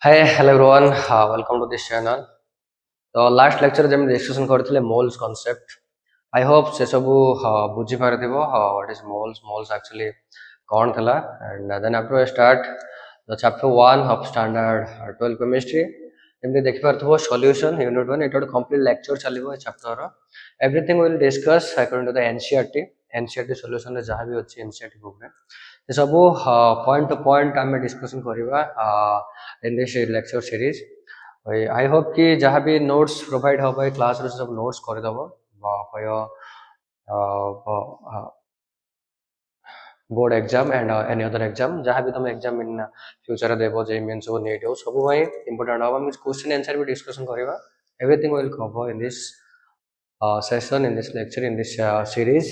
Hi, hello everyone. Welcome to this channel. तो last lecture जब discussion करथिले moles concept I hope से सब बुझी पारथिबो व्हाट इज मोल्स एक्चुअली कौन थला and then after start the chapter 1 of standard 12 chemistry एमती देखि पारथिबो सॉल्यूशन यूनिट 1 एटा कंप्लीट लेक्चर चलिबो ए chapter everything will discuss according to the NCERT solution रे जहां भी अछि एनसीईआरटी बुक रे ये सब पॉइंट टू पॉइंट आम डिस्कशन करवा in this lecture series I hope कि जहाँ भी नोट्स प्रोवाइड हम क्लास रो सब नोट्स करदेव board exam and any other exam जहाँ भी तुम एग्जाम इन फ्यूचर देव जे मीन्स वो नीट हो सब इंपोर्टेंट हम क्वेश्चन आंसर भी डिस्कशन करवा everything will cover in this session in this lecture in this series.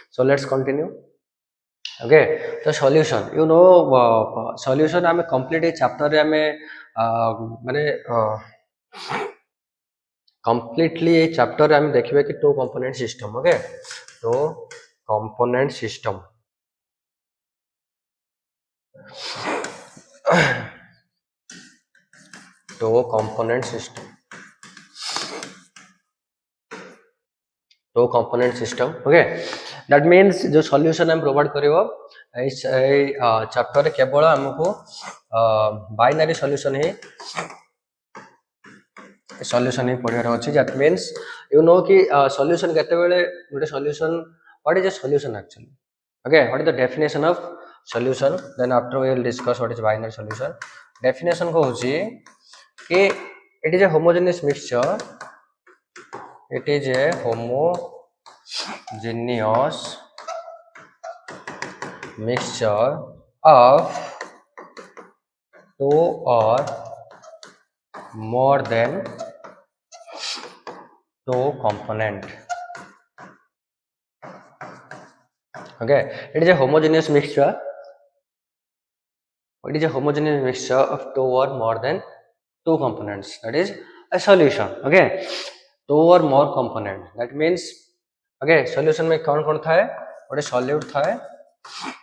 So let's continue. Okay, so solution you know solution आम कंप्लीट चैप्टर आम माने completely ये चैप्टर आम देखिबे कि two component system. Okay, two component system two component system two component system. Okay, that means जो solution हम provide करिवो इस चैप्टर केवल हमको बाइनरी सॉल्यूशन ही पढ़ार अच्छी. दैट मीन्स यू नो कि सॉल्यूशन केतेबेले गोटे solution what is a solution actually. Okay, what is the definition of solution. Then after we will discuss what is binary solution. Definition को होची कि it is a homogeneous mixture. It is a homogeneous mixture of two or more than two component. Okay, it is a homogeneous mixture. It is a homogeneous mixture of two or more than two components. That is a solution. Okay, two or more component. That means okay, solution में कौन कौन था? गोटे solute था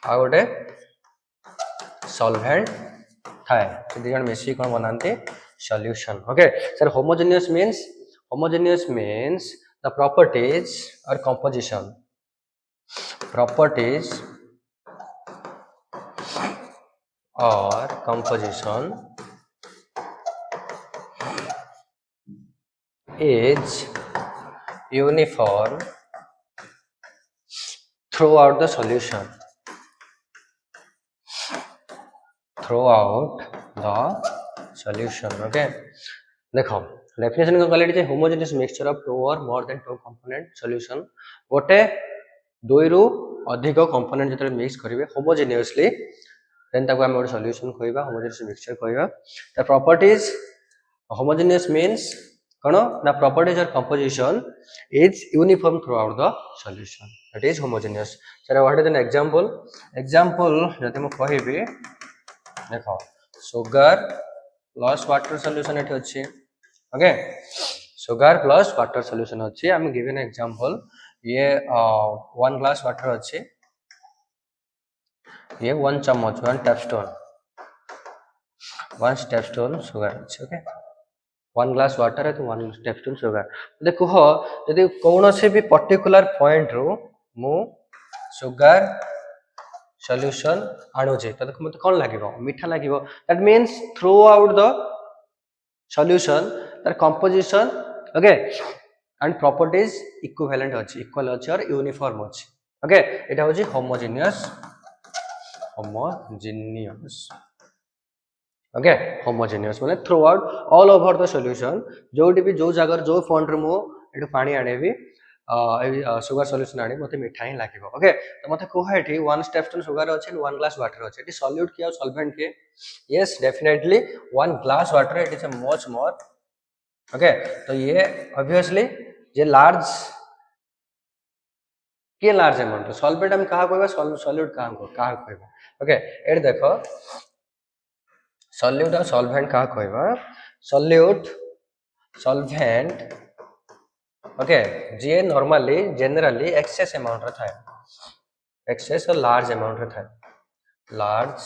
आ गोटे solvent था. दी जन मिसी कौन बनाते solution. Okay sir, homogeneous means the properties और composition is uniform throughout the solution. Okay, देखो डेफिनेशन को कहले homogeneous mixture of two or more than two component solution. गोटे दुई रु अधिक कंपोनेंट जतले मिक्स करिवे होमोजेनियसली देन ताको हम गोटे सॉल्यूशन कहबा, होमोजेनियस मिक्सचर कहबा. द प्रॉपर्टीज होमोजेनियस मीन्स कौन ना प्रॉपर्टीज और composition is uniform through out the solution. That is homogeneous. Sir what is an example जति मु कहबी देखो सुगर प्लस वाटर सॉल्यूशन एठी अछि. Okay, sugar plus water solution अछि. I am given example. ये 1 ग्लास वाटर अछि, ये 1 चम्मच 1 टेबस्पून सुगर अछि. ओके, 1 ग्लास वाटर है तो 1 टेबस्पून सुगर. देखो यदि कौन से भी पर्टिकुलर पॉइंट रो मु सुगर सॉल्यूशन आणुचे तो देखो मते कोन लागिवो मीठा लागिवो. That means throughout the solution तार composition okay and properties equivalent अछि, इक्वल अछि और यूनिफॉर्म अछि. ओके, एटा होची होमोजेनियस. ओके, होमोजेनियस माने throughout all over the solution. जोटी भी जो जगह जो पॉइंट रे मु एटू पानी आनेबी सुगर सॉल्यूशन आने मते मिठा ही लागिवो. ओके, तो मते कोहा एठी 1 टेबस्पून सुगर अछि एंड 1 ग्लास वाटर अछि. एठी सॉल्यूट के और सॉल्वेंट के? Yes, definitely 1 glass water it is a much more. Okay, तो ये ऑब्वियसली जे लार्ज अमाउंट सॉल्वेंट हम कहा कहबा, सॉल्यूट कहा कहबा. ओके, एट देखो सॉल्यूट और सॉल्वेंट कहा कहबा. सॉल्यूट सॉल्वेंट ओके जी नॉर्मली जनरली एक्सेस अमाउंट रे थाए, एक्सेस और लार्ज अमाउंट रे थाए. लार्ज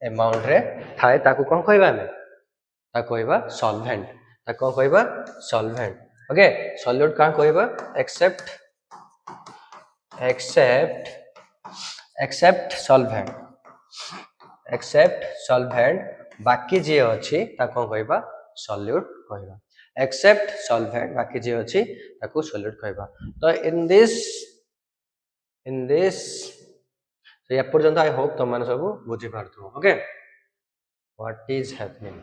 अमाउंट रे थाए ताकू कोन कहबा हमें ताकू कहबा सॉल्वेंट ताकू कोन कहबा सॉल्वेंट ओके सॉल्यूट का कहबा एक्सेप्ट सॉल्वेंट बाकी जे अछि ताकू कहबा सॉल्यूट कहबा एक्सेप्ट सॉल्वेंट बाकी जे अछि ताकू सॉल्यूट कहबा तो इन दिस so या पर्यंत आई होप तुम माने सब बुझी पारथो okay what is happening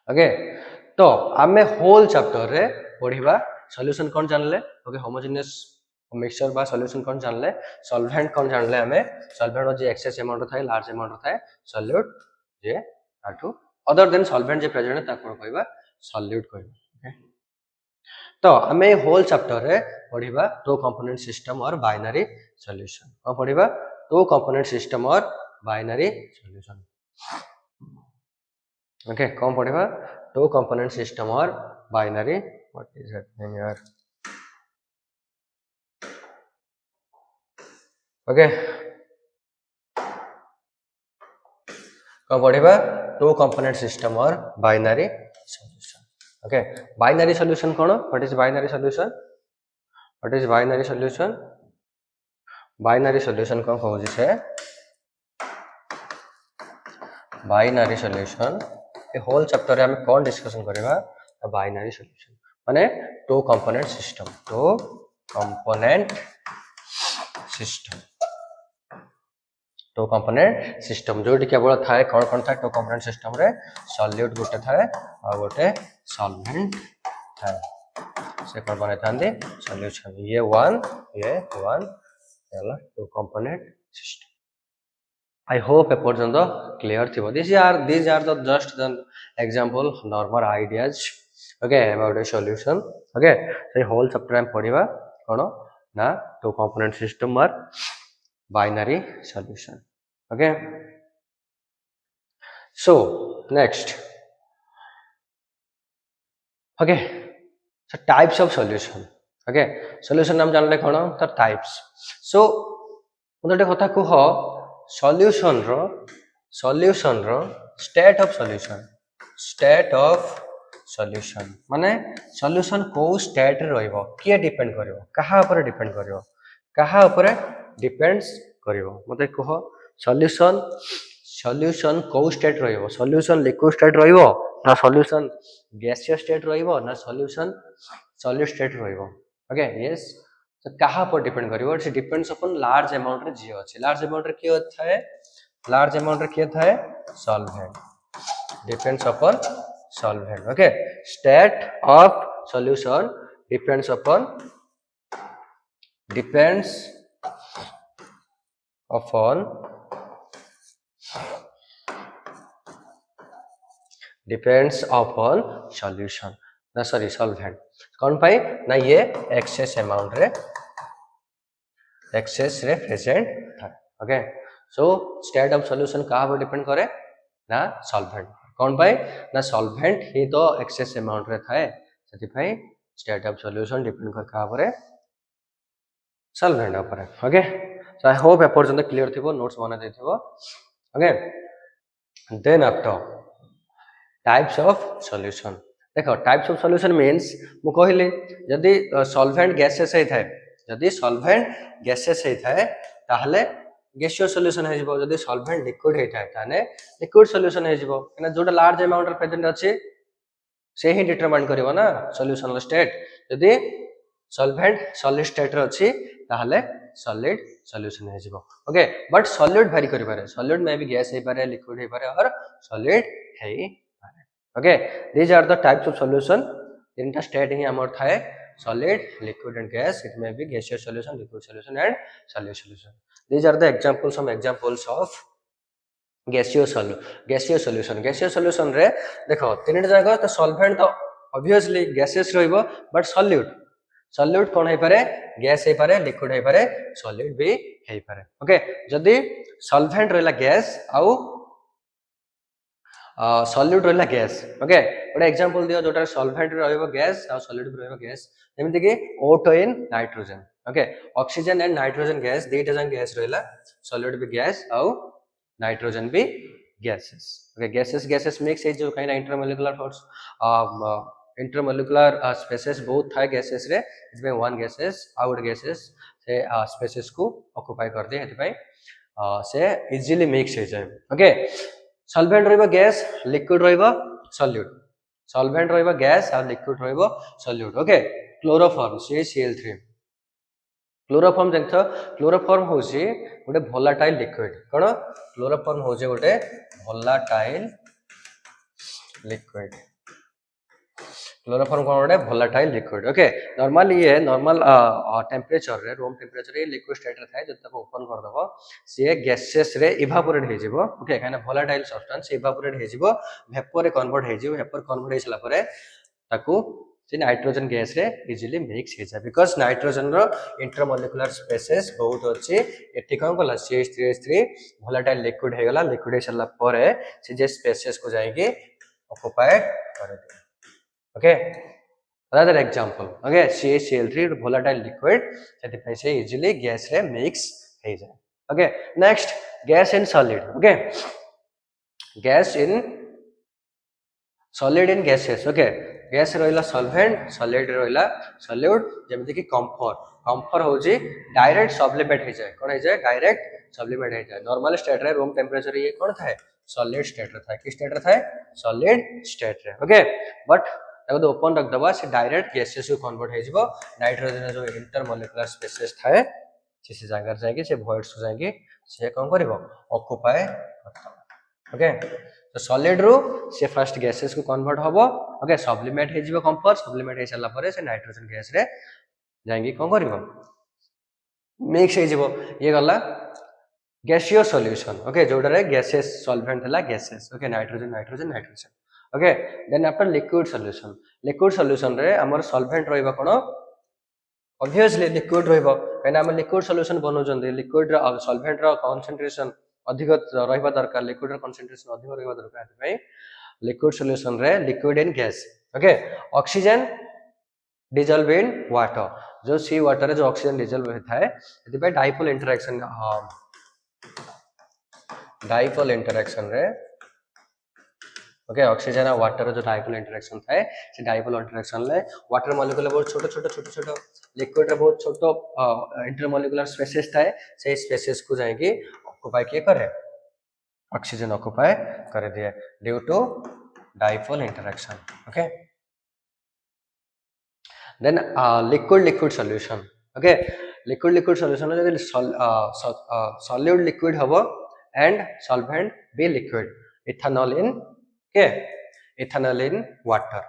okay तो आमे होल चैप्टर रे पढिबा सॉल्यूशन कोन जानले ओके होमोजेनियस मिक्सचर बा सॉल्यूशन कोन जानले सॉल्वेंट कोन जानले हमें सॉल्वेंट जे एक्सेस अमाउंट थाए लार्ज अमाउंट थाए सॉल्यूट जे आठू अदर देन सॉल्वेंट जे प्रेजेंट है ताको कहबा सॉल्यूट कहबा ओके तो हमें होल चैप्टर रे पढिबा टू कंपोनेंट सिस्टम और बाइनरी सॉल्यूशन को पढिबा टू कंपोनेंट सिस्टम और बाइनरी सॉल्यूशन ओके कौन पढ़ेगा टू कंपोनेंट सिस्टम और बाइनरी व्हाट इज हैपनिंग यार ओके कौन पढ़ेगा टू कंपोनेंट सिस्टम और binary solution okay binary solution कौन what is binary solution binary solution कौन कहूँ से बाइनरी सॉल्यूशन ए होल चैप्टर में कौन डिस्कशन करेगा बाइनरी सॉल्यूशन माने टू कंपोनेंट सिस्टम जो केवल थाए कौन था टू कंपोनेंट सिस्टम रे सॉल्यूट गोटे थाए और गोटे सॉल्वेंट थाए से कौन बने थांदी सॉल्यूशन ये वन याला two component system I hope a पर्यंत clear थी these are the just the example normal ideas okay about a solution okay so whole chapter am पढ़िबा कोन ना two component system or binary solution okay so next okay so types of solution okay solution नाम जानले कोन तर types so मोटे कथा को हो solution रो state of solution माने सॉल्यूशन को स्टेट रे रहइबो के डिपेंड करिवो कहा ऊपर डिपेंड्स करिवो मते कहो सॉल्यूशन को स्टेट रहइबो सॉल्यूशन लिक्विड स्टेट रहइबो ना सॉल्यूशन गैसियस स्टेट रहइबो ना सॉल्यूशन सॉलिड स्टेट रहइबो ओके यस तो कहा पर डिपेंड करिवो it depends upon large amount रे जे अछि लार्ज अमाउंट रे के थाए solvent depends upon solvent okay state of solution depends upon solution ना सॉरी सॉल्वेंट कौन पाई ना ये एक्सेस अमाउंट रे प्रेजेंट था okay so state of solution कहाँ पर डिपेंड करे ना सॉल्वेंट कौन पाई ना सॉल्वेंट ही तो एक्सेस अमाउंट रे थाए सेति भाई स्टेट ऑफ सॉल्यूशन डिपेंड कर कहाँ पर सॉल्वेंट ऊपर ओके सो आई होप ए पर्यंत क्लियर थिबो नोट्स बना देथिबो okay then after types of solution देखो टाइप्स ऑफ सॉल्यूशन मींस मु कहली यदि सॉल्वेंट गैसेस हे थाए ताहले गैसियस सॉल्यूशन हे जिवो यदि सॉल्वेंट लिक्विड हे थाए ताने लिक्विड सॉल्यूशन हे जिवो ना जोटा लार्ज अमाउंट रे प्रेजेंट अछि से ही डिटरमाइन करिवो ना सॉल्यूशन स्टेट यदि सॉल्वेंट सॉलिड स्टेट रे अछि ताहले सॉलिड सॉल्यूशन हे जिवो ओके बट सॉलिड वेरी करि पारे सॉलिड में भी गैस हे पारे लिक्विड हे पारे और सॉलिड हे पारे okay these are the types of solution तीनटा स्टेट ही हमर थाए solid liquid and gas it may be gaseous solution liquid solution and solid solution these are the some examples of gaseous solution रे देखो तीनटा जगह तो solvent तो obviously gaseous रहइबो but solute कोन हे पारे गैस हे पारे लिक्विड हे पारे solid भी हे पारे ओके जदी solvent रहला गैस आउ सॉल्यूट रहला गैस ओके गोटे एग्जांपल दियो जोटा सॉल्वेंट रहइबो गैस आ सॉलिड रहइबो गैस जेमिति कि O2 in nitrogen okay oxygen and nitrogen gas दुईटा जंग गैस रहला सॉलिड भी गैस आ नाइट्रोजन भी गैसेस ओके गैसेस मिक्स है जो कहीं इंटरमोलिकुलर फोर्स इंटरमोलिकुलर स्पेसेस बहुत थाए गैसेस रे इसमें वन गैसेस आउट गैसेस से स्पेसेस को ऑक्युपाई कर दे हेतु से इजीली मिक्स हो जाए ओके सॉल्वेंट रहिबो गैस लिक्विड रहिबो सॉल्यूट सॉल्वेंट रहिबो गैस और लिक्विड रहिबो solute okay chloroform CaCl3 chloroform देखो क्लोरोफॉर्म होची गोटे वोलाटाइल लिक्विड कोन क्लोरोफॉर्म होचे गोटे वोलाटाइल लिक्विड क्लोरोफॉर्म कोन गोटे वोलाटाइल लिक्विड ओके नॉर्मली ये नॉर्मल टेंपरेचर रे रूम टेंपरेचर ये लिक्विड स्टेट रे थाए जब तक ओपन कर दबो से गैसेस रे इवापोरेट हे जिवो ओके काना वोलाटाइल सब्सटेंस इवापोरेट हे जिवो वेपर रे कन्वर्ट हे जिवो वेपर कन्वर्ट हे सला परे ताकू से नाइट्रोजन गैस रे इजीली मिक्स हे जाय बिकॉज़ नाइट्रोजन रो इंटरमोलिकुलर स्पेसेस बहुत अछि एठी कोन कला CH3H3 वोलाटाइल लिक्विड हे गला लिक्विड हे सला परे से जे स्पेसेस को जाएंगे ऑक्युपाई करे okay another example okay CaCl3 volatile liquid satisfy say easily gas रे mix हो जाए okay next gas in solid okay gas in solid in gases okay gas रहिला solvent solid रहिला solute जेमिति कि कंफर हो जी डायरेक्ट सब्लिमेट हो जाए कोन हो जाए डायरेक्ट सब्लिमेट हो जाए नॉर्मल स्टेट रे रूम टेंपरेचर ये कोन थाए सॉलिड स्टेट रे थाए कि स्टेट रे थाए सॉलिड स्टेट रे ओके बट ताको ओपन रख दबा से डायरेक्ट गैसेस को कन्वर्ट हो जिवो नाइट्रोजन जो इंटरमोलिकुलर स्पेसेस थाए से जगह जाएंगे से वॉइड्स हो जाएंगे से कोन करिवो ऑक्युपाई करता ओके तो सॉलिड रो से फर्स्ट गैसेस को कन्वर्ट होबो ओके सब्लिमेट हो जिवो कंफर सब्लिमेट हो चला परे से नाइट्रोजन गैस रे जाएंगे कोन करिवो मिक्स हो जिवो ये गला गैसियस सॉल्यूशन ओके जोडा रे गैसेस सॉल्वेंट हला gases okay nitrogen nitrogen nitrogen okay then after liquid solution रे हमर सॉल्वेंट रहइबा कोन ऑब्वियसली लिक्विड रहइबो कना हम लिक्विड सॉल्यूशन बनो जंदे लिक्विड रा सॉल्वेंट रा कंसंट्रेशन अधिक रहइबा दरकार लिक्विड रा कंसंट्रेशन अधिक रहइबा दरकार भाई लिक्विड सॉल्यूशन रे liquid in gas okay oxygen dissolve in water जो सी वाटर रे जो ऑक्सीजन डिजॉल्व होता है एति पे डाइपोल इंटरेक्शन रे ओके ऑक्सीजन और वाटर जो डाइपोल इंटरेक्शन थाए से डाइपोल इंटरेक्शन ले वाटर मॉलिक्यूल बहुत छोटो लिक्विड रे बहुत छोटो इंटरमॉलिक्यूलर स्पेसेस थाए से स्पेसेस को जाएंगे ऑक्युपाई के करे ऑक्सीजन ऑक्युपाई कर दिए due to dipole interaction okay then liquid solution okay liquid solution जदि सॉलिड लिक्विड हबो and solvent be liquid ethanol in के ethanol in water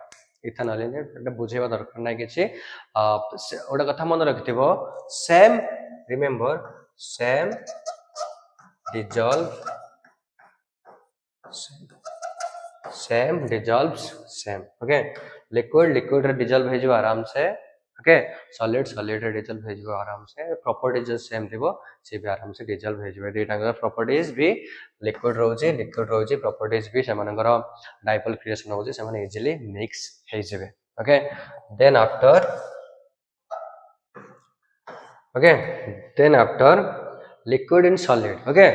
ethanol in बुझेबा दरकार नै किछि ओडा कथा मन रखिथिबो same remember same dissolves same okay liquid रे डिजॉल्व हे जो आराम से ओके सॉलिड रे डिजॉल्व हे जो आराम से प्रॉपर्टीज सेम थिबो से भी आराम से डिजॉल्व हे जो डेटा प्रॉपर्टीज भी लिक्विड रोजे प्रॉपर्टीज भी सेमानकर डाइपोल क्रिएशन होजे सेमाने इजीली मिक्स हे जेबे okay then after liquid in solid okay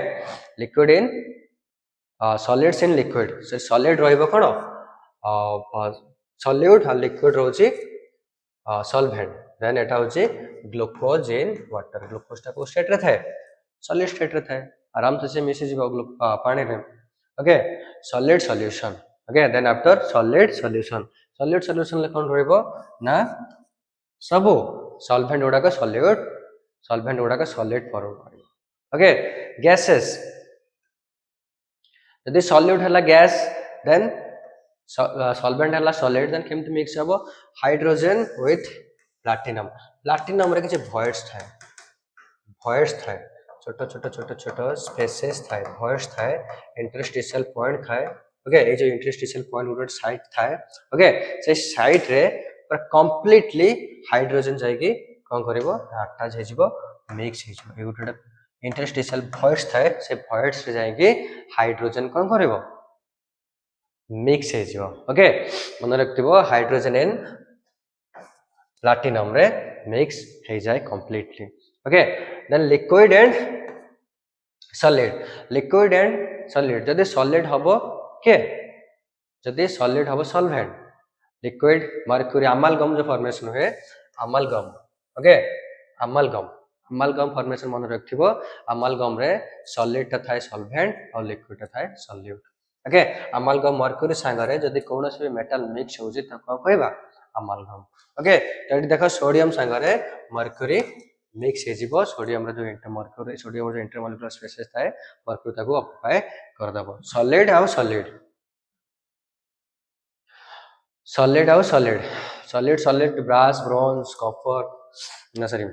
liquid in solids in liquid से सॉलिड रहइबो कोन सॉल्यूट और लिक्विड रोजे सॉल्वेंट देन एटा होची ग्लूकोज इन वाटर ग्लूकोज टा को स्टेट रे थाए सॉलिड स्टेट रे थाए आराम से मिसि जीव पानी रे okay solid solution okay then after solid solution ले कोन रहइबो ना सबो सॉल्वेंट उडा का सॉलिड फॉर्म करबो ओके गैसेस यदि सॉल्यूट हला गैस देन सॉल्वेंट हला सॉलिड देन केमति मिक्स हबो हाइड्रोजन विथ प्लैटिनम रे किछ वॉइड्स थाए छोटो स्पेसेस थाए वॉइड्स थाए इंटरस्टिशियल पॉइंट थाए ओके ए जो इंटरस्टिशियल पॉइंट उडट साइड थाए ओके से साइड रे पर कंप्लीटली हाइड्रोजन जाईकी कोन करबो अटैच हे जिवो मिक्स हे जिवो ए गुटे इंटरस्टिशियल वॉइड्स थाए से वॉइड्स रे जाईकी हाइड्रोजन कोन करबो मिक्स हे जिवो ओके मन रखतिबो हाइड्रोजन इन प्लैटिनम रे मिक्स हे जाय completely okay then liquid and solid liquid and solid जदि सॉलिड हबो के जदि सॉलिड हबो सॉल्वेंट लिक्विड मर्क्यूरी अमालगम जो फॉर्मेशन हुए अमालगम ओके अमालगम अमालगम फॉर्मेशन मन रखिबो अमालगम रे सॉलिड टा थाए सॉल्वेंट और लिक्विड टा थाए सॉल्यूट ओके अमालगम मर्क्यूरी संगरे जदि कोनोसी भी मेटल मिक्स होजी त को कहबा अमालगम ओके तो देखो सोडियम संगरे मर्क्यूरी मिक्स हे जीवो सोडियम रे जो इंटरमर्क्यूरी सोडियम जो इंटरमॉलिक्यूलर स्पेसेस थाए मर्क्यूरी ताको ऑक्युपाई कर दबो सॉलिड आ सॉलिड सॉलिड आउ solid solid solid brass bronze copper ना सॉरी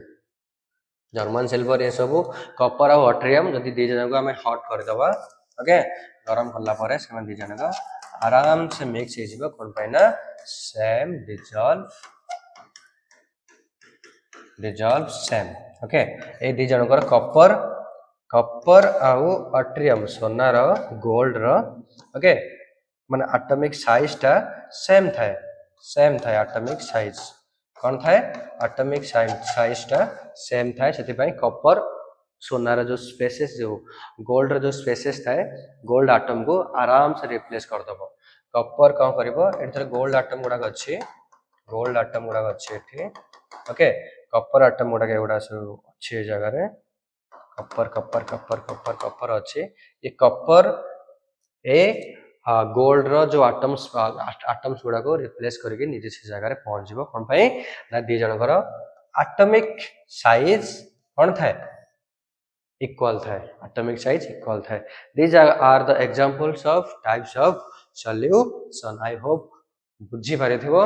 जर्मन सिल्वर ये सब कॉपर आउ अट्रियम जदि दी जन को हमें हॉट कर दबा ओके गरम करला परे से दी जन का आराम से मिक्स हे जीवो कोन पाइना सेम डिजॉल्व सेम ओके ए दी जन को कॉपर कॉपर आउ अट्रियम सोनार गोल्ड रो ओके माने एटॉमिक साइज टा सेम थाए एटॉमिक साइज कौन थाए एटॉमिक साइज टा सेम थाए सेति पई कॉपर सोनार जो स्पेसेस जो गोल्ड रो जो स्पेसेस थाए गोल्ड एटम को आराम से रिप्लेस कर दबो कॉपर कौन करबो एथर गोल्ड एटम गुडा अछि एठी ओके कॉपर एटम गुडा के गुडा सब अछि जगह रे copper copper copper copper copper अछि ये कॉपर ए गोल्ड रो जो एटम्स गुडा को रिप्लेस करके निजे से जगह रे पहुंच जीवो कोन पई ना दी जनकर एटॉमिक साइज कोन थाए इक्वल थाए एटॉमिक साइज इक्वल थाए these are the examples of types of solution I hope बुझी पारिथिबो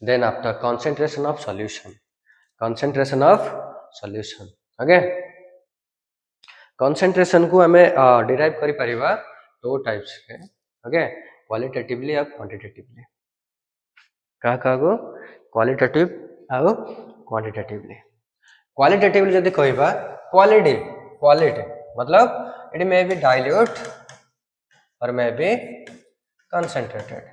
then after concentration of solution okay concentration को हमें डिराइव करि परिबा दो टाइप्स के ओके क्वालिटेटिवली और क्वांटिटेटिवली का को क्वालिटेटिव और क्वांटिटेटिवली क्वालिटेटिवली जदि कहबा क्वालिटी मतलब इट मे बी डाइल्यूट और may be concentrated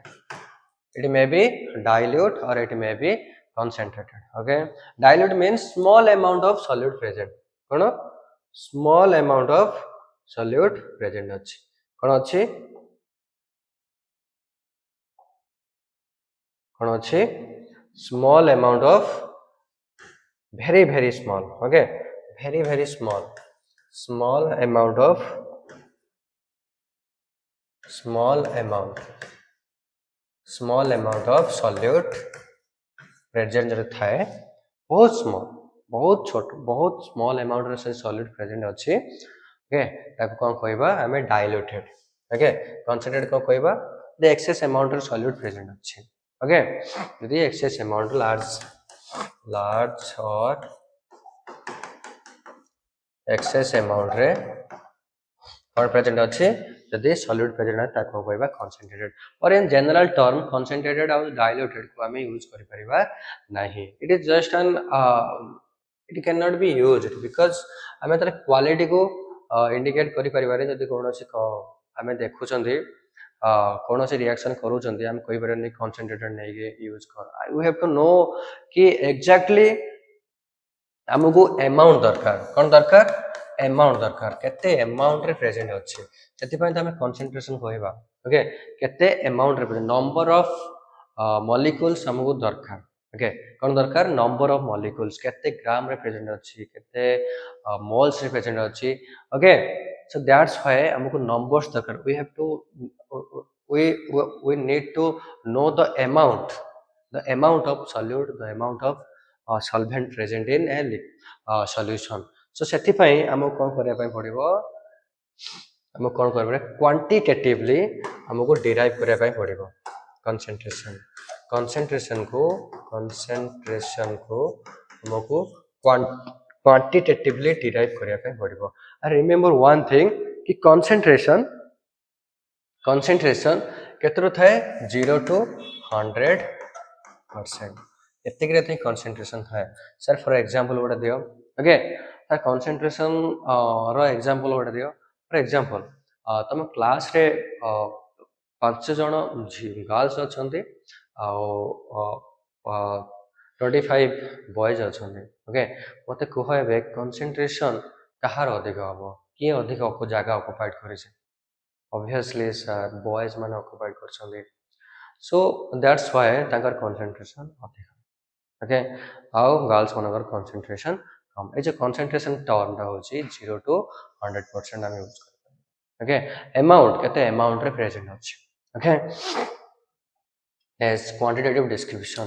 it may be dilute or it may be concentrated okay dilute means small amount of solute present kono small amount of solute present अछि kono अछि small amount of very small okay very small amount of solute present जो थाए बहुत छोट बहुत small amount रे solid present अछि okay ताको कोन कहबा हमें डाइल्यूटेड ओके कंसंट्रेटेड को कहबा द एक्सेस अमाउंट रे सॉलिड प्रेजेंट अछि ओके यदि एक्सेस अमाउंट लार्ज और एक्सेस अमाउंट रे और प्रेजेंट अछि यदि सॉलिड प्रेजेंट है ताको कहबा कंसंट्रेटेड और इन जनरल टर्म कंसंट्रेटेड और डाइल्यूटेड को हमें यूज करि परिबा नहीं it is just N it can not be used because हमें तर क्वालिटी को इंडिकेट करि परिबारे जदि कोनोसी हमें देखुचंदी कोनोसी रिएक्शन करूचंदी हम कहि परनी कंसंट्रेटेड नहीं के यूज कर वी हैव टू नो कि एग्जैक्टली हमको अमाउंट दरकार कोन दरकार अमाउंट दरकार केते अमाउंट रे प्रेजेंट अछि सेति पय त हमें कंसंट्रेशन कहबा ओके केते अमाउंट रे प्रेजेंट नंबर ऑफ मॉलिक्यूल्स हमको दरकार ओके कोन दरकार नंबर ऑफ मॉलिक्यूल्स केते ग्राम रे प्रेजेंट अछि केते मोल्स रे प्रेजेंट अछि ओके सो दैट्स व्हाई हमको नंबर्स दरकार we have to we need to know the amount of solute the amount of solvent present in a solution so सेति पई हमको कोन करिया पई पड़िबो हमको कोन करबे क्वांटिटेटिवली हमको डिराइव करिया पई पड़िबो कंसंट्रेशन को हमको क्वांटिटेटिवली डिराइव करिया पई पड़िबो and remember one thing कि concentration केतरो थाए 0 to 100% एतिक रे concentration थाए सर फॉर एग्जांपल गोटा दियो ओके ता concentration रो एग्जांपल गोटा दियो फॉर एग्जांपल तुम क्लास रे 5 जण गर्ल्स अछंती आ 25 बॉयज अछंती ओके मते कह हेबे concentration कहार अधिक हम किए अधिक जगह ऑक्युपाइड करे ऑब्वियसली सर बॉयज माने ऑक्युपाइड करछंदी सो दैट्स व्हाई ताकर कंसंट्रेशन अधिक ओके आउ गर्ल्स मानकर कंसंट्रेशन कम ए जे कंसंट्रेशन टर्म टा होची 0 टू 100% हम यूज करते ओके अमाउंट केते अमाउंट रे प्रेजेंट अछि okay as quantitative description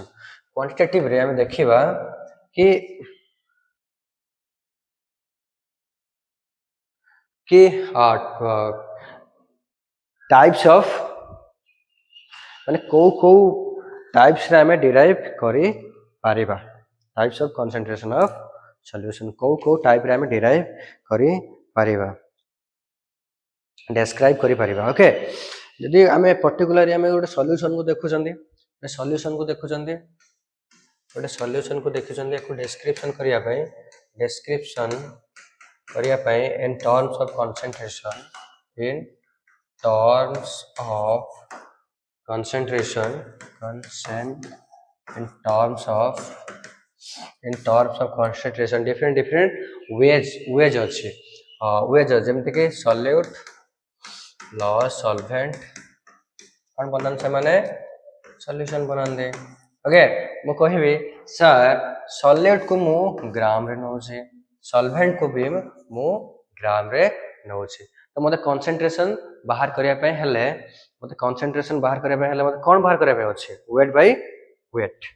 quantitative रे हम देखिबा कि टाइप्स ऑफ माने को टाइप्स रे हमें डिराइव करी Paribas types of concentration of solution को टाइप रे हमें डिराइव करी पारिबा डिस्क्राइब करी पारिबा ओके यदि हमें पर्टिकुलरली हमें गोटे सॉल्यूशन को देखुचंदी सॉल्यूशन को देखुचंदी गोटे सॉल्यूशन को देखुचंदी एको डिस्क्रिप्शन करिया पई डिस्क्रिप्शन करिया पई in terms of concentration in terms of concentration consent in terms of concentration different ways अच्छी ways जमते कि solute loss solvent कौन बनन से माने solution बनन दे ओके मु कहबी सर solute को मु ग्राम रे नौ छे solvent को भी मु ग्राम रे नौ छे तो मते concentration बाहर करिया पे हेले मते कंसंट्रेशन बाहर करे हेले मते कोन बाहर करे अछि वेट बाय वेट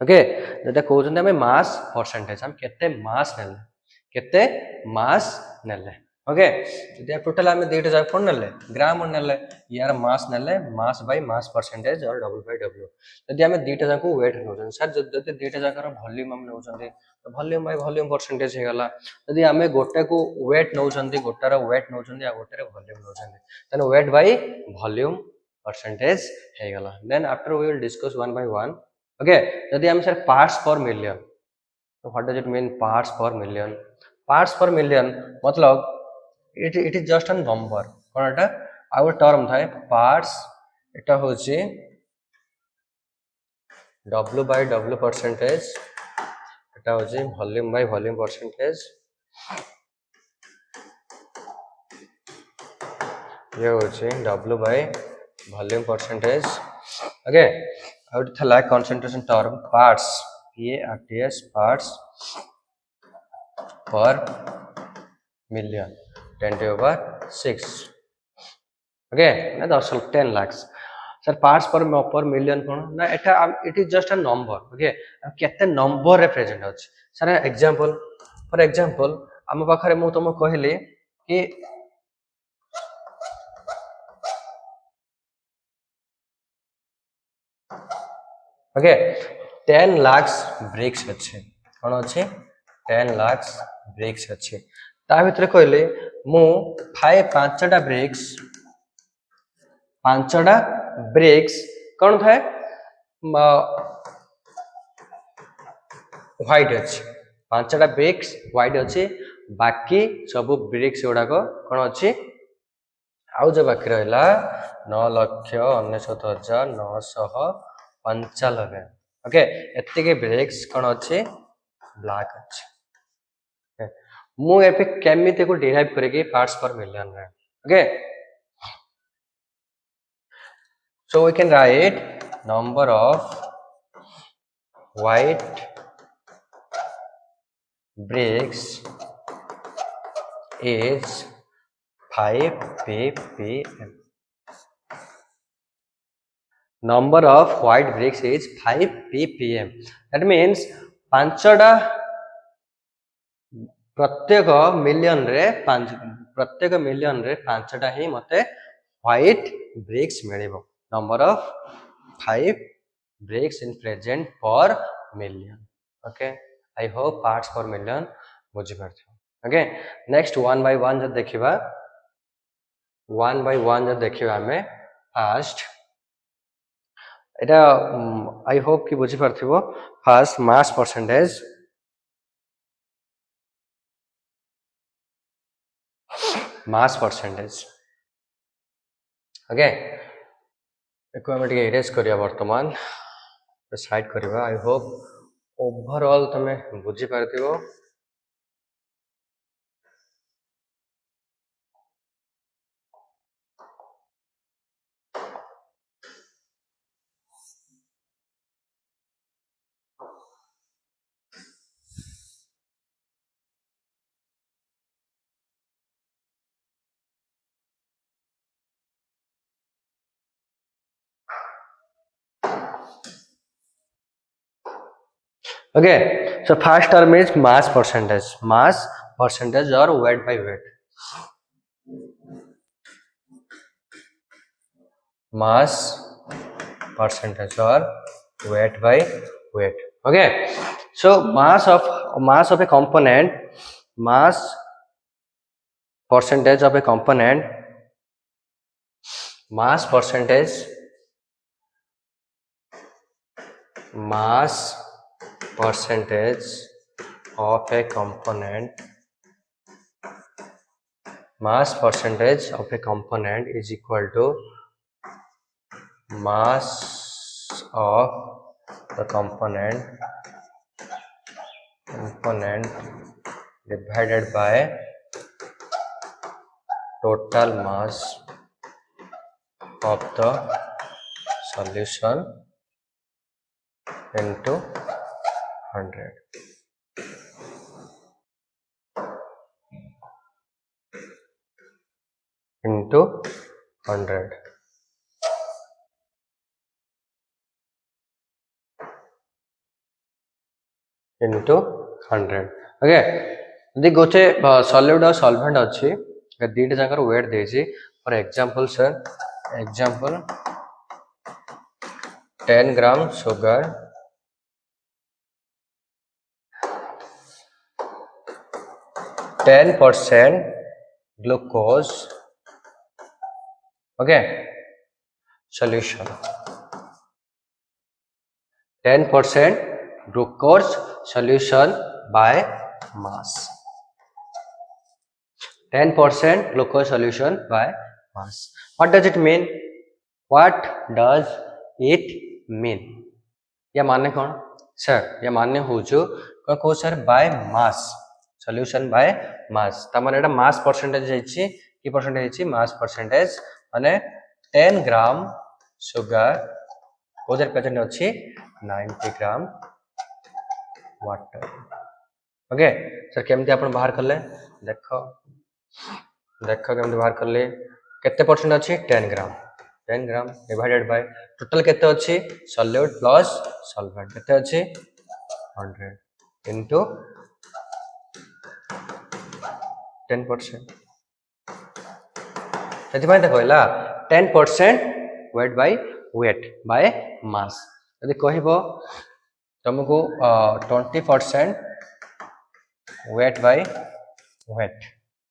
ओके जटा कहउछन हम मास परसेंटेज हम केते मास नेले ओके जटा टोटल हम देटा जा कोन नेले ग्राम नेले यार मास नेले मास बाय मास परसेंटेज और डबल बाय डब्ल्यू जदि हम देटा जा को वेट नउछन सर जदि देटा जा कर वॉल्यूम हम नउछन तो वॉल्यूम बाय वॉल्यूम परसेंटेज हे गला यदि हमें गोटे को वेट नउछन गोटार वेट नउछन या गोटे वॉल्यूम नउछन then weight by volume percentage हे गला then after we will discuss one by one okay यदि हम सर पार्ट्स पर मिलियन तो what does it mean parts per million मतलब it is just an number कोन एटा आउ टर्म थाए पार्ट्स एटा होची W by W percentage एटा होची वॉल्यूम बाय वॉल्यूम परसेंटेज ये होची W by volume percentage okay आउट थला concentration term parts PARTS parts per million 10⁻⁶ okay ना 10 lakh sir parts per million कोन ना एटा it is just a number okay केते नंबर रे प्रेजेंट अछि सर एग्जांपल फॉर एग्जांपल हम पाखरे मु तुम कहले कि ओके 10 लाख ब्रिक्स अछि कोन अछि 10 लाख ब्रिक्स अछि ता भितर कहले मु 5टा ब्रिक्स कौन थाए व्हाइट अच्छी 5टा ब्रिक्स व्हाइट अच्छी बाकी सब ब्रिक्स गुड़ा कौन अच्छी आउ जो बाकी रहा 9,69,995 ओके एतिके ब्रिक्स कौन अच्छी ब्लैक अच्छी मु एपे केमिति को डिराइव करेगी पार्ट्स पर मिलियन रे okay so we can write number of white bricks is 5 ppm number of white bricks is 5 ppm that means 5टा प्रत्येक मिलियन रे 5टा ही मते white BRICS मिलिबो number of 5 bricks in present per million okay I hope parts per million बुझी पारथि okay next one by one जब देखिबा हमें first एटा I hope कि बुझी पारथिबो फास्ट मास परसेंटेज ओके एको हम टिके इरेज करिया वर्तमान साइड करिबा आई होप ओवरऑल तमे बुझी पारथिबो Okay, so first term is mass percentage or weight by weight. Mass percentage or weight by weight. Okay, so mass of a component, mass percentage of a component, mass percentage, mass percentage of a component, mass percentage of a component is equal to mass of the component divided by total mass of the solution into 100. Into 100. Into 100. Okay. The goche solid or solvent अच्छी दीटा जाकर weight देजी. For example, sir, example 10 gram sugar, 10% glucose, okay, solution. 10% glucose solution by mass. 10% glucose solution by mass. What does it mean? What does it mean? या मान्य कौन sir या मान्य हो जो को sir by mass solution by mass तमन एटा mass percentage हेछि की परसेंटेज हेछि मास परसेंटेज माने 10 ग्राम सुगर कोजर प्रेजेंट अछि 90 ग्राम वाटर. ओके सर केमती आपण बाहर करले देखो देखो केमती बाहर करले केते परसेंट अछि 10 ग्राम डिवाइडेड बाय टोटल केते अछि सॉल्यूट प्लस सॉल्वेंट केते अछि 100 इनटू 10%. सेति भाई देखो इला 10% weight by mass. यदि कहबो तुमको 20% weight by weight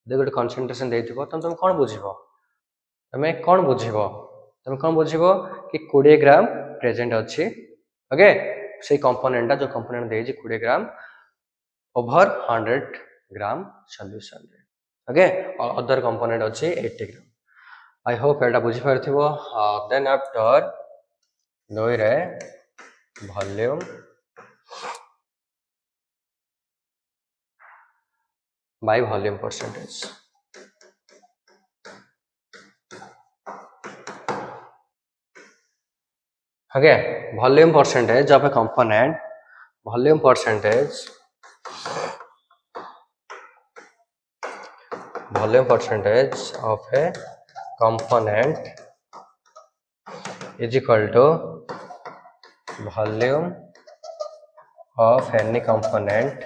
यदि गोटे कंसंट्रेशन देथिबो तुम कोन बुझिबो तुम कोन बुझिबो कि 20 ग्राम प्रेजेंट अछि. ओके से कंपोनेंट जो कंपोनेंट देछि 20 ग्राम ओवर 100 ग्राम सॉल्यूशन. ओके अदर कंपोनेंट अछि 80 ग्राम. आई होप एटा बुझि परथिबो. देन आफ्टर दोई रे volume by volume percentage. Okay, volume percentage of a component, volume percentage of a component is equal to volume of any component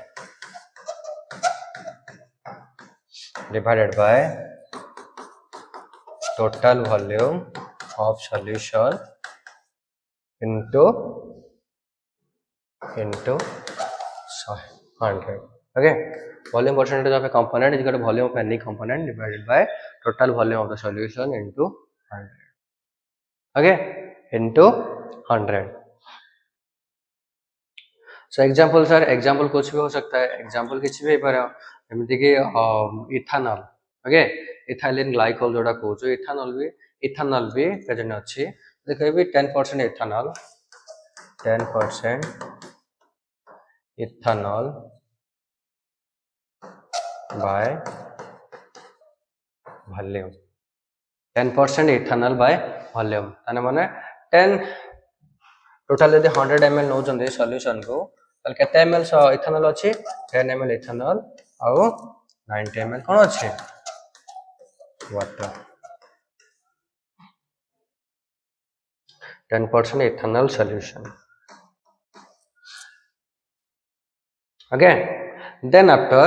divided by total volume of solution into 100. Okay, volume percentage of a component is equal to volume of any component divided by total volume of the solution into 100. Okay, into 100. So example sir, example कुछ भी हो सकता है. example किसी भी पर एमती कि इथानॉल. ओके इथाइलिन ग्लाइकोल जोड़ा कहूँ इथानॉल भी प्रेजेंट अच्छी. देखो भी 10% ethanol 10% ethanol by volume 10% ethanol by volume ताने माने 10 टोटल यदि 100 ml नौचंदे सॉल्यूशन को तल केते ml इथानॉल अछि 10 ml इथानॉल आउ 90 ml कोन अछि water. 10% ethanol solution. Okay, then after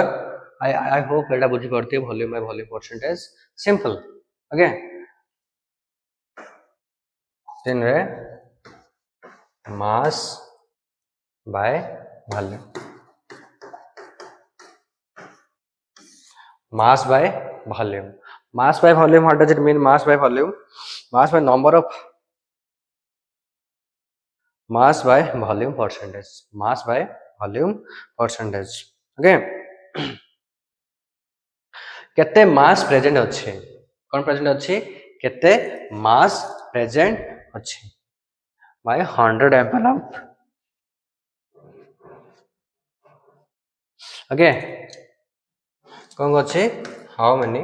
I hope that बुझी पड़ती है volume by volume percentage simple. Okay, then mass by volume. Mass by volume. Mass by volume, what does it mean? Mass by volume, mass by number of mass by volume percentage. Mass by volume percentage. Okay, केते mass present अच्छे कौन present अच्छे केते mass present अच्छे by 100 ml of okay कौन अच्छे how many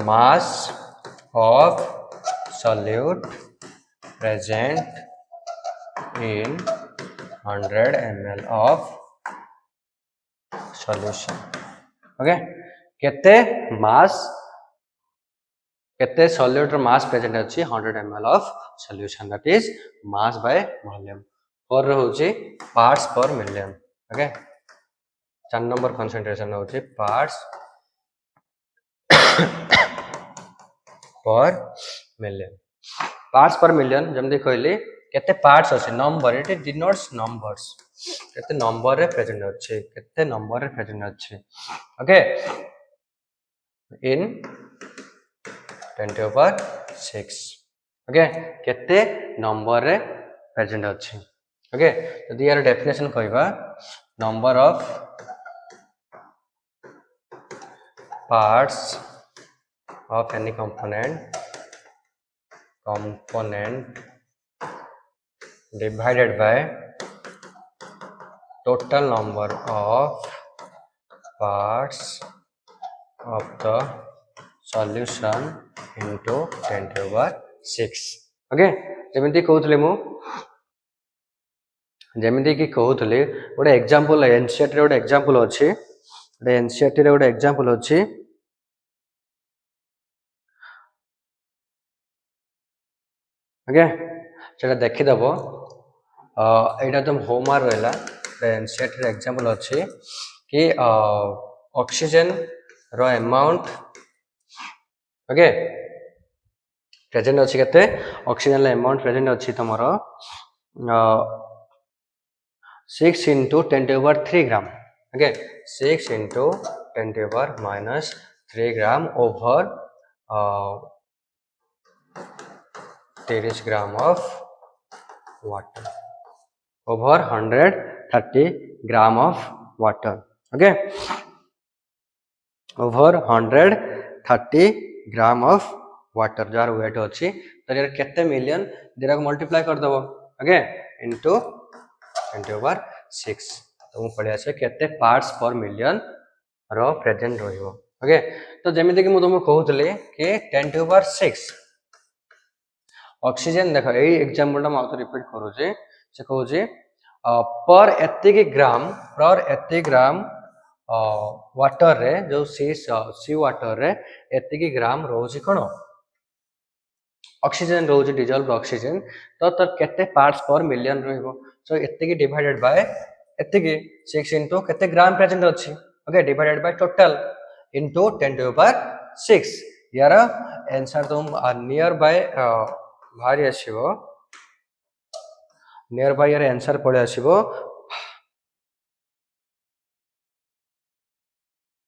mass of solute present in 100 ml of solution. Okay, केते mass केते solute mass present अच्छी 100 ml of solution, that is mass by volume. और होची parts per million. Okay, 4 number concentration होची parts per million. Parts per million जमदी कहली केते parts अच्छे number, it denotes numbers. केते number रे present अच्छे केते number रे present अच्छे. Okay, in 10⁶. Okay, केते number रे present अच्छे. Okay, यदि यार definition कहबा number of parts of any component divided by total number of parts of the solution into 10⁶. Okay, जेमिति कहउथले मु जेमिति कि कहउथले गोटे एग्जांपल एनसीईआरटी रे गोटे एग्जांपल अछि गोटे एनसीईआरटी रे गोटे एग्जांपल अछि ओके सेटा देखि दबो एटा तुम होमवर्क रहला एनसीईआरटी रे एग्जांपल अछि कि ऑक्सीजन रो अमाउंट ओके प्रेजेंट अछि केते ऑक्सीजन रे अमाउंट प्रेजेंट अछि तमरो 6 into 10⁻³ gram. Okay, 6 into 10⁻³ gram over 30 gram of water over 130 gram of water. Okay, over 130 gram of water jar weight अच्छी तो यार कितने मिलियन देरा को मल्टीप्लाई कर दबो. Okay, into 10⁶. तो मु पढ़िया से केते पार्ट्स पर मिलियन रो प्रेजेंट रहिबो. ओके, तो जेमिति कि मु तुमको कहउतले कि 10⁶. ऑक्सीजन देखो एई एग्जांपल मा तो रिपीट करू जे से कहू जे पर एतिक ग्राम वाटर रे जो सी वाटर रे एतिक ग्राम रोजी कोन ऑक्सीजन रोजी डिजॉल्व ऑक्सीजन तो तर केते पार्ट्स पर मिलियन रहइबो. सो एतिक डिवाइडेड बाय एतिक 6 into केते ग्राम प्रेजेंट अछि. Okay, divided by total into 10⁶. यार आंसर तुम नियर बाय भारी आसीबो नियर बाय यार आंसर पड़े आसीबो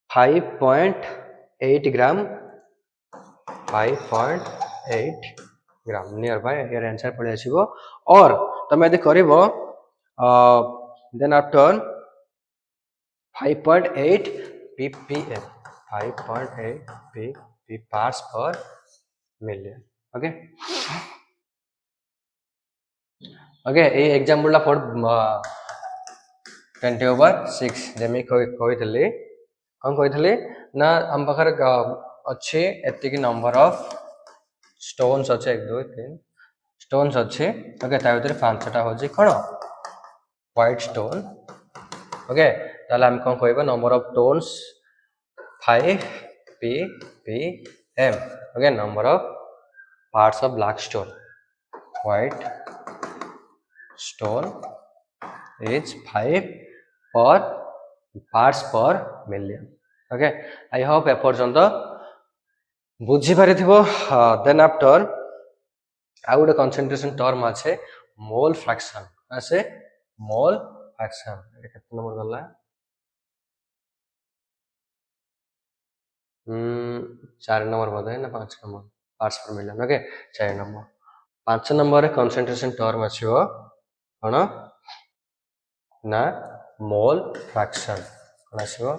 5.8 ग्राम 5.8 ग्राम नियर बाय यार आंसर पड़े आसीबो. और तमे यदि करिवो then after 5.8 ppm 5.8 pp parts per million. Okay okay a example ला फॉर 10⁶. जेमी कहितले कोन कहितले ना हम बखर अच्छे एतिक नंबर ऑफ स्टोन्स अच्छे 1 2 3 स्टोन्स अच्छे. ओके, ता भीतर पांचटा होजी कोन व्हाइट स्टोन. ओके, ताले हम कोन कहबा number of tones 5 ppm. Okay, number of parts of black stone. White stone is 5 per parts per million. Okay, I hope eपर्यंत बुझी पारिथिबो. Then after ଆଉ ଗୋଟେ concentration term আছে mole fraction. আছে mole fraction. এটা କେତେ ନମ୍ବର ଗଲା? 4 नंबर बोधे ना 5 number parts per million. Okay 4 number. 5 number रे concentration term आछिबो कोन ना mole fraction. कोन आछिबो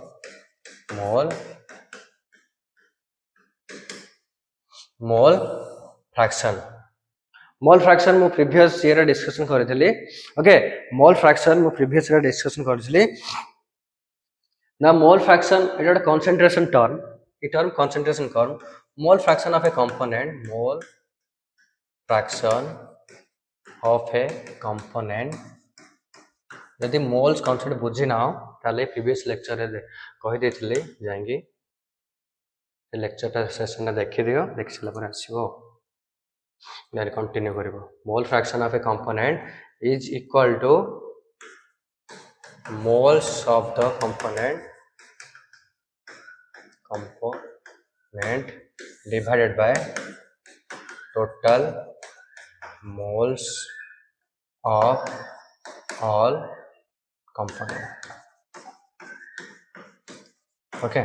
mole fraction. mole fraction मु प्रीवियस ईयर डिस्कशन करथिली. ओके mole fraction मु प्रीवियस ईयर डिस्कशन करथिली ना. mole fraction it concentration term. A term concentration term. Mole fraction of a component. Mole fraction of a component. यदि moles concept बुझी ना हो ताले previous lecture रे कहि देथिले जांगी लेक्चर ता सेशन ना देखि दियो. देखि सला पर आसीबो यार continue करिवो. Mole fraction of a component is equal to moles of the component divided by total moles of all component. Okay,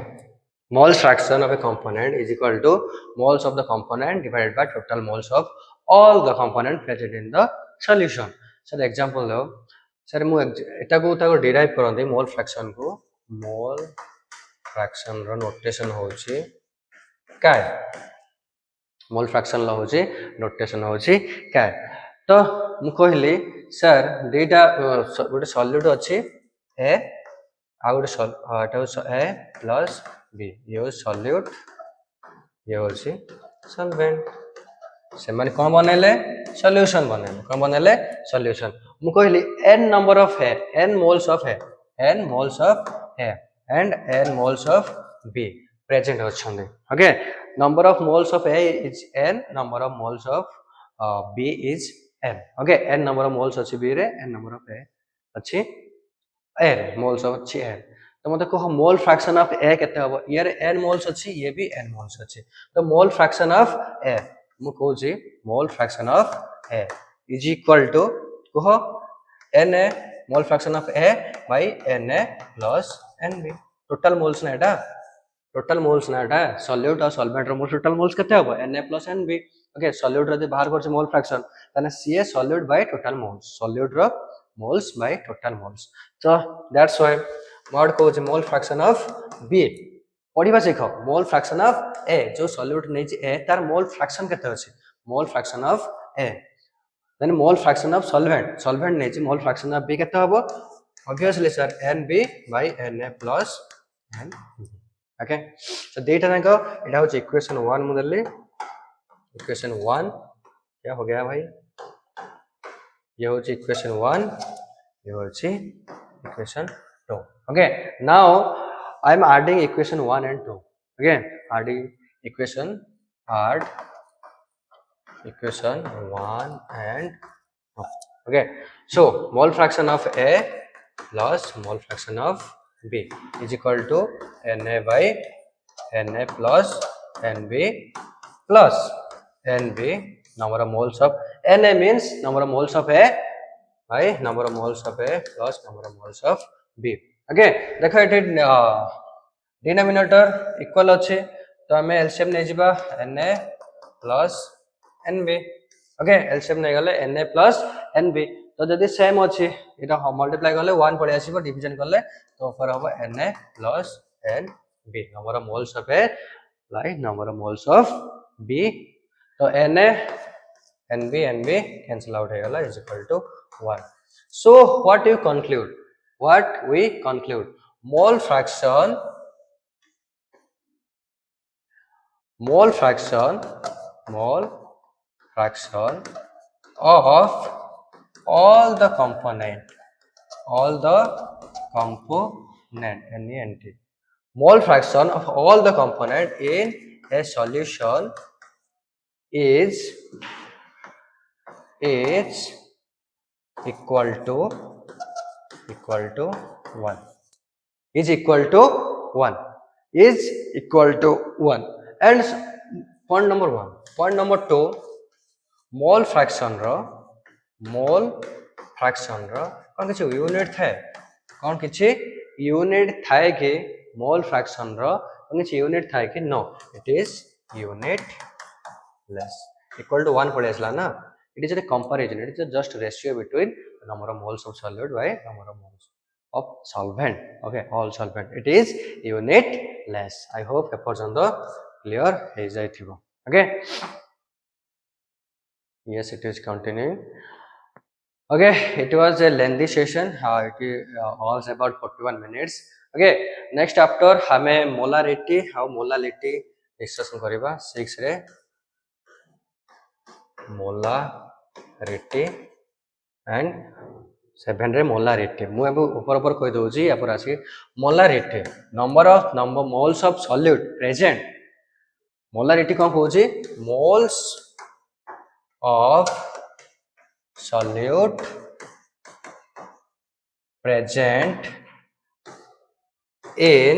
mole fraction of a component is equal to moles of the component divided by total moles of all the component present in the solution. Sir example low sir मु एटा को ताको derive करंदी mole fraction को. Mole fraction रो notation होची काय mole fraction ला होची notation होची काय. तो मु कहली सर डेटा गोटे सॉल्यूट अछि ए आ गोटे ए प्लस बी. ये सॉल्यूट ये होची सॉल्वेंट. से माने कोन बनेले सॉल्यूशन बनेले. कोन बनेले सॉल्यूशन. मु कहली n number of A n moles of A and n moles of b present अछंदे. Okay number of moles of a is n, number of moles of b is n. Okay n number of moles अछि b रे, n number of a अछि a रे, moles of अछि n. तो मते कहो मोल fraction of a केते हबो. यार n मोल्स अछि ये भी n मोल्स अछि. तो मोल फ्रैक्शन ऑफ a मु कहू छी mole fraction of a is equal to कहो na mole fraction of a by na plus nb. Total moles ना एटा सॉल्यूट और सॉल्वेंट रो मोल टोटल मोल्स केते हबो na plus nb. Okay solute रो जे बाहर करछ मोल फ्रैक्शन तने ca solute by total moles. Solute रो moles by total moles. So that's why मोड को जे मोल फ्रैक्शन ऑफ b पढिबा सिखो. मोल फ्रैक्शन ऑफ a जो सॉल्यूट नै छै a तार मोल फ्रैक्शन केते अछि मोल fraction of a. then mole fraction of solvent nei mole fraction of b kete hobo obviously sir nb by na plus n. Okay so data na ko eta hoche equation 1 मुदली equation 1 क्या हो गया भाई. ये होचे equation 1 ये होचे equation 2. Okay now I am adding equation 1 and 2. Okay adding add equation 1 and 2. Okay so mole fraction of a plus mole fraction of b is equal to na by na plus nb plus nb number of moles of na means number of moles of a by number of moles of a plus number of moles of b. Okay देखो एटे denominator equal अच्छे तो हमें LCM नहीं जिबा na plus nb. Okay LCM नहीं गले na plus nb. तो जदि सेम अछि एटा मल्टीप्लाई करले 1 पड़े आसीबो डिवीजन करले तो ऊपर होबो na plus nb number of moles of a by number of moles of b. तो na nb कैंसिल आउट हो गला is equal to 1. so what we conclude mole fraction of all the component NENT mole fraction of all the component in a solution is equal to 1 is equal to 1 is equal to 1 and point number 1 point number 2 mole fraction रो कौन किसी unit थाए कौन किसी unit थाए कि mole fraction रो कौन किसी unit थाए कि no it is unitless equal to 1 पड़े असला ना it is a comparison it is just ratio between number of moles of solute by number of moles of solvent. Okay, all solvent it is unit less. I hope eporjando clear he jaithibo. Okay, yes it is continuing. Okay, it was a lengthy session. It was about 41 minutes. Okay, next after hame molarity how molality discussion kariba 6 re molarity and 7 रे molarity मु अब ऊपर कहि दउजी या पर आसी molarity number of moles of solute present molarity कोन कहउजी moles of solute present in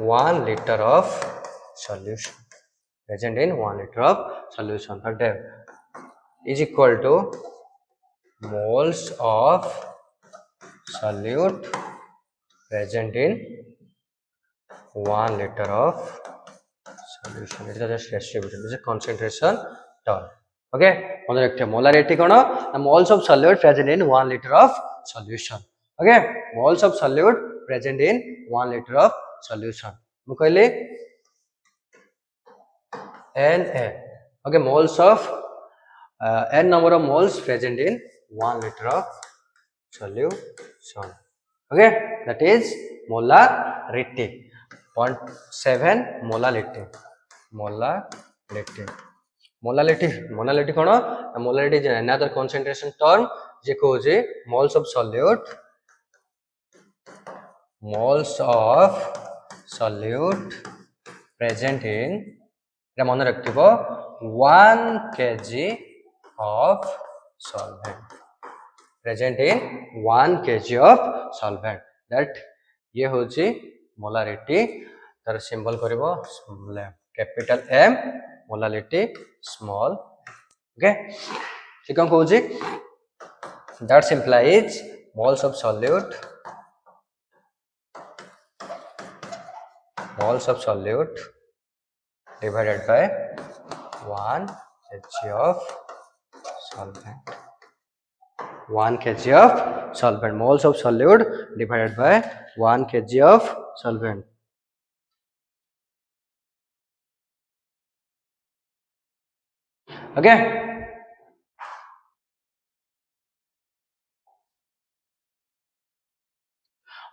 1 liter of solution present in 1 liter of solution that is equal to moles of solute present in 1 liter of solution. It is just ratio between this is concentration term. Okay, on the molarity kono moles of solute present in 1 liter of solution. Okay, moles of solute present in 1 liter of solution. mu kahile Na. Okay, moles of n number of moles present in 1 liter of solution. Okay, that is molarity. 0.7 molality. Molality kono molality is another concentration term je koje moles of solute present in এটা মনে রাখতিব 1 kg of solvent present in 1 kg of solvent that ये होची molarity तार symbol करिवो capital M molality small okay से कौन कहउची that implies moles of solute divided by 1 kg of solvent. 1 kg of solvent. Moles of solute divided by 1 kg of solvent. Okay.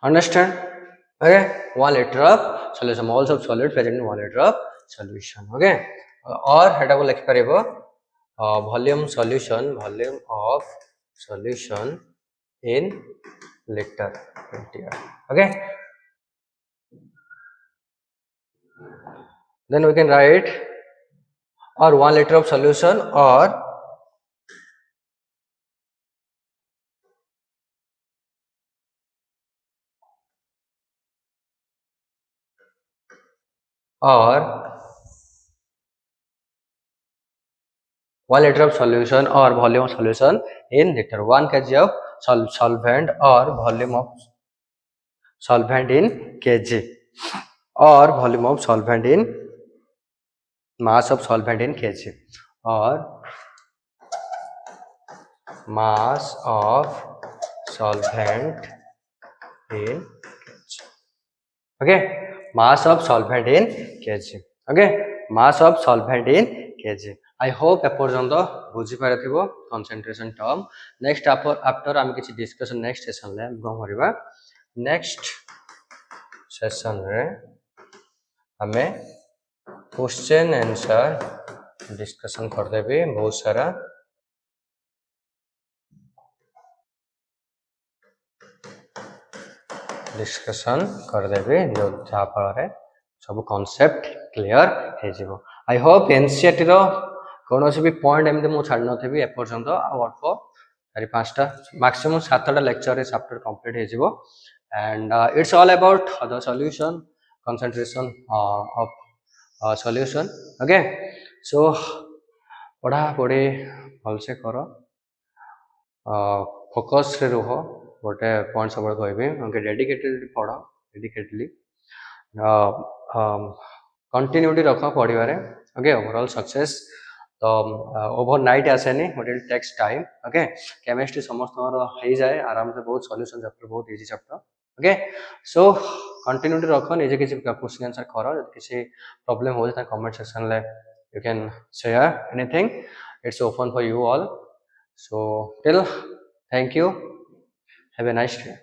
Understand? Okay. 1 liter of solution. Moles of solute present in 1 liter of solution. Okay. और हेटा को लिखि परिबो volume of solution in liter. Okay. Then we can write or 1 liter of solution or or 1 liter of solution or volume of solution in liter. 1 kg of solvent or volume of solvent in kg or volume of solvent in mass of solvent in kg or mass of solvent in kg. Okay, mass of solvent in kg. Okay, mass of solvent in kg. I hope eporjont बुझी पारथिबो concentration term. Next after आम किछि discussion next session ले हम करिबा next session रे हमें question answer discussion कर देबे बहुत सारा डिस्कशन कर देबे जो जहा पर सब कांसेप्ट क्लियर हो आई होप एनसीईआरटी रो कौन भी पॉइंट एमती मुझे छाड़ नी एपर्यंत अल्प 4-5टा मैक्सिमम 7टा लेक्चर चैप्टर कंप्लीट हो and it's all about the solution concentration of solution okay so पढ़ा पढ़ी भलसे कर फोकस रे रुह गोटे पॉइंट सब कहबी ओके डेडिकेटेडली पढ़ डेडिकेटली कंटिन्यूटी रख पढ़वे ओके ओवरऑल सक्सेस तो ओवर नाइट आसेनी but it takes time okay chemistry समस्त हो जाए आराम से बहुत सॉल्यूशन चैप्टर बहुत easy chapter okay so continuity रख निजे किसी क्वेश्चन आंसर कर किसी प्रॉब्लम हो कमेंट सेक्शन ले you can share anything it's open for you all so till thank you have a nice day